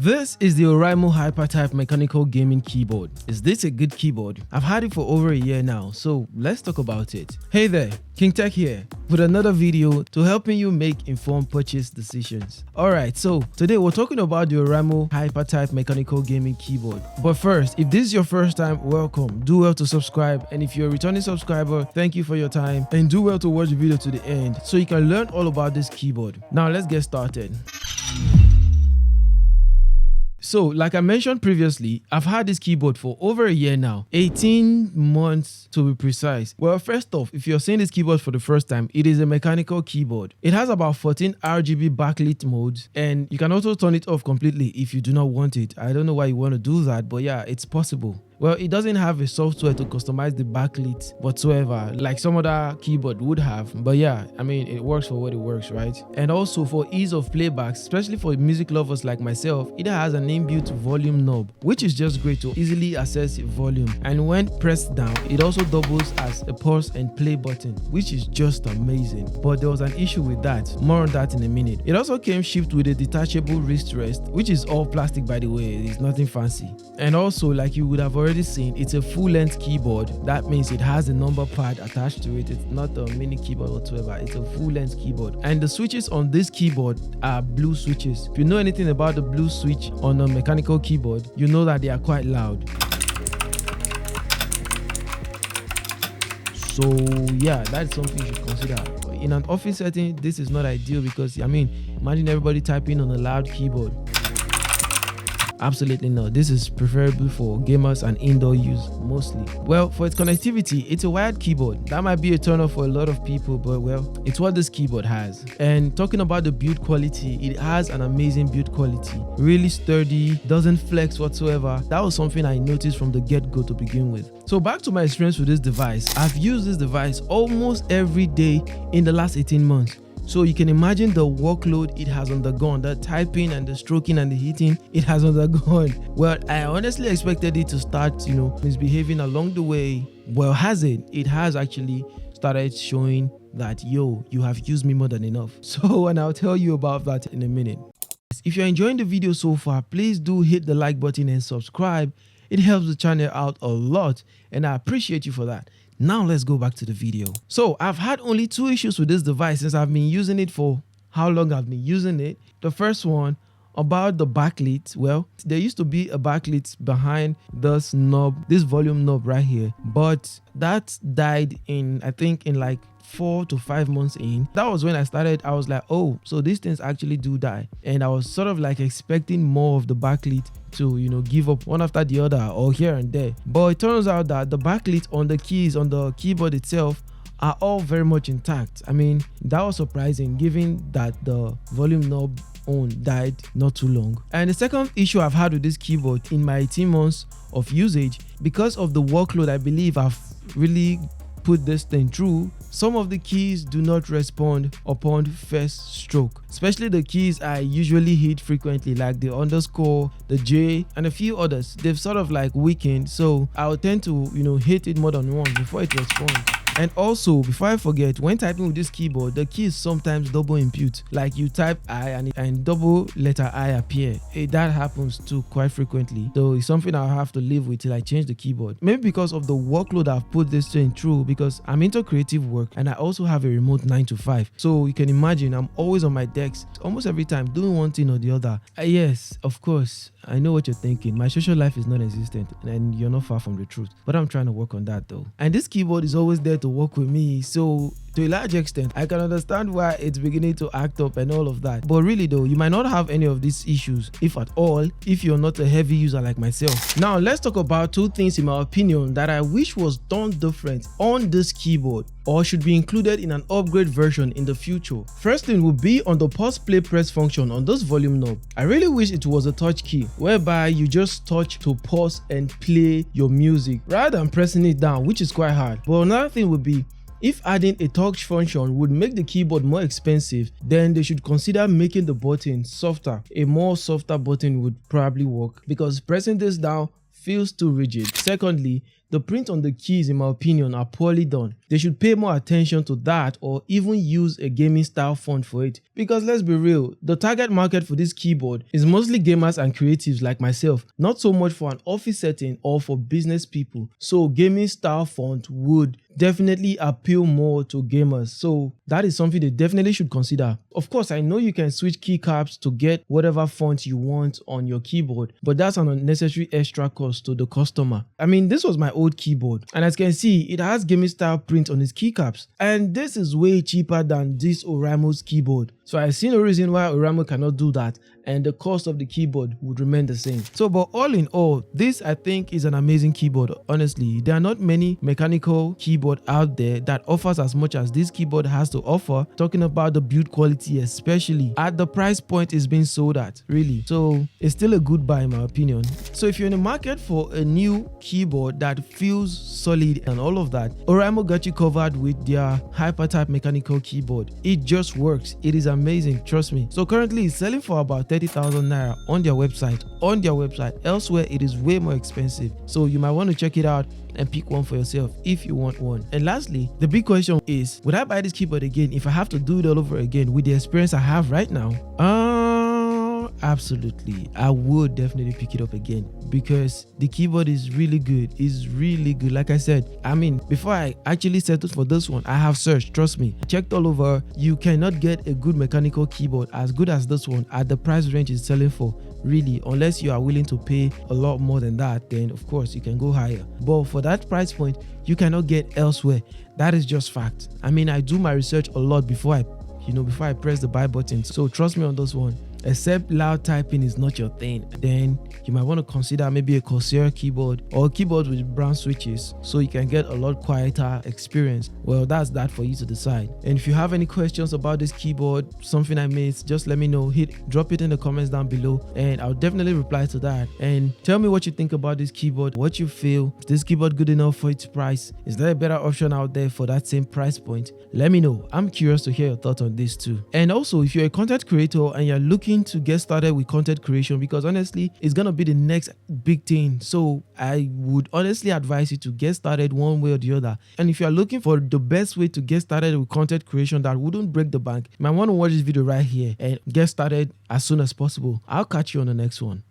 This is the Oraimo Hypertype mechanical gaming keyboard. Is this a good keyboard? I've had it for over a year now, so let's talk about it. Hey there, King Techk here with another video to helping you make informed purchase decisions. Alright, so today we're talking about the Oraimo Hypertype mechanical gaming keyboard. But first, if this is your first time, welcome. Do well to subscribe, and if you're a returning subscriber, thank you for your time, and do well to watch the video to the end so you can learn all about this keyboard. Now let's get started. So, like I mentioned previously, I've had this keyboard for over a year now, 18 months to be precise. Well, first off, if you're seeing this keyboard for the first time, it is a mechanical keyboard. It has about 14 RGB backlit modes, and you can also turn it off completely if you do not want it. I don't know why you want to do that, but yeah, it's possible. Well, it doesn't have a software to customize the backlit whatsoever like some other keyboard would have, but yeah, I mean, it works for what it works, right? And also for ease of playback, especially for music lovers like myself, it has an inbuilt volume knob, which is just great to easily access volume, and when pressed down, it also doubles as a pause and play button, which is just amazing. But there was an issue with that, more on that in a minute. It also came shipped with a detachable wrist rest, which is all plastic by the way, it's nothing fancy. And also, like you would have already seen, it's a full-length keyboard. That means it has a number pad attached to it. It's not a mini keyboard whatsoever, it's a full-length keyboard. And the switches on this keyboard are blue switches. If you know anything about the blue switch on a mechanical keyboard, you know that they are quite loud. So yeah, that's something you should consider. In an office setting, this is not ideal because, I mean, imagine everybody typing on a loud keyboard. Absolutely not. This is preferable for gamers and indoor use mostly. Well, for its connectivity, it's a wired keyboard. That might be a turn off for a lot of people, but well, it's what this keyboard has. And talking about the build quality, it has an amazing build quality. Really sturdy, doesn't flex whatsoever. That was something I noticed from the get-go to begin with. So back to my experience with this device. I've used this device almost every day in the last 18 months. So you can imagine the workload it has undergone, the typing and the stroking and the hitting it has undergone. Well, I honestly expected it to start, misbehaving along the way. Well, has it? It has actually started showing that, yo, you have used me more than enough. So, and I'll tell you about that in a minute. If you're enjoying the video so far, please do hit the like button and subscribe. It helps the channel out a lot, and I appreciate you for that. Now let's go back to the video. So I've had only two issues with this device since I've been using it for how long I've been using it. The first one about the backlit. Well, there used to be a backlit behind this knob, this volume knob right here, but that died in, I think, in like 4 to 5 months in. That was when I started. I was like, oh, so these things actually do die. And I was sort of like expecting more of the backlit to, give up one after the other or here and there. But it turns out that the backlit on the keys, on the keyboard itself, are all very much intact. I mean, that was surprising given that the volume knob on died not too long. And the second issue I've had with this keyboard in my 18 months of usage, because of the workload I believe I've really put this thing through, some of the keys do not respond upon first stroke, especially the keys I usually hit frequently like the underscore, the J, and a few others. They've sort of like weakened, so I'll tend to hit it more than once before it responds. And also, before I forget, when typing with this keyboard, the keys sometimes double impute. Like you type I and double letter I appear. That happens too quite frequently. So it's something I'll have to live with till I change the keyboard. Maybe because of the workload I've put this thing through, because I'm into creative work and I also have a remote 9 to 5. So you can imagine I'm always on my decks almost every time doing one thing or the other. Yes, of course, I know what you're thinking. My social life is non-existent and you're not far from the truth. But I'm trying to work on that though. And this keyboard is always there to work with me, so to a large extent I can understand why it's beginning to act up and all of that. But really though, you might not have any of these issues, if at all, if you're not a heavy user like myself. Now let's talk about two things in my opinion that I wish was done different on this keyboard or should be included in an upgrade version in the future. First thing would be on the pause play press function on this volume knob. I really wish it was a touch key whereby you just touch to pause and play your music rather than pressing it down, which is quite hard. But another thing would be, if adding a touch function would make the keyboard more expensive, then they should consider making the button softer. A more softer button would probably work because pressing this down feels too rigid. Secondly, The print on the keys, in my opinion, are poorly done. They should pay more attention to that or even use a gaming style font for it. Because let's be real, the target market for this keyboard is mostly gamers and creatives like myself, not so much for an office setting or for business people. So gaming style font would definitely appeal more to gamers. So that is something they definitely should consider. Of course, I know you can switch keycaps to get whatever font you want on your keyboard, but that's an unnecessary extra cost to the customer. I mean, this was my old keyboard, and as you can see, it has gaming style print on its keycaps, and this is way cheaper than this Oraimo's keyboard. So I see no reason why Oraimo cannot do that, and the cost of the keyboard would remain the same. So, but all in all, this I think is an amazing keyboard. Honestly, there are not many mechanical keyboard out there that offers as much as this keyboard has to offer, talking about the build quality, especially at the price point it's being sold at, really. So it's still a good buy in my opinion. So if you're in the market for a new keyboard that feels solid and all of that, Oraimo got you covered with their hypertype mechanical keyboard. It just works. It is amazing, trust me. So currently it's selling for about 30,000 naira on their website. Elsewhere it is way more expensive, so you might want to check it out and pick one for yourself if you want one. And lastly, the big question is, would I buy this keyboard again if I have to do it all over again with the experience I have right now? Absolutely, I would definitely pick it up again because the keyboard is really good. It's really good. Like I said, I mean, before I actually settled for this one, I have searched, trust me, checked all over. You cannot get a good mechanical keyboard as good as this one at the price range it's selling for, really, unless you are willing to pay a lot more than that. Then of course you can go higher, but for that price point you cannot get elsewhere. That is just fact. I mean, I do my research a lot before I press the buy button, so trust me on this one. Except loud typing is not your thing, then you might want to consider maybe a Corsair keyboard or a keyboard with brown switches so you can get a lot quieter experience. Well, that's that for you to decide. And if you have any questions about this keyboard, something I missed, just let me know. Drop it in the comments down below and I'll definitely reply to that. And tell me what you think about this keyboard, what you feel. Is this keyboard good enough for its price? Is there a better option out there for that same price point? Let me know. I'm curious to hear your thoughts on this too. And also, if you're a content creator and you're looking to get started with content creation, because honestly it's gonna be the next big thing, so I would honestly advise you to get started one way or the other. And if you're looking for the best way to get started with content creation that wouldn't break the bank, you might want to watch this video right here and get started as soon as possible. I'll catch you on the next one.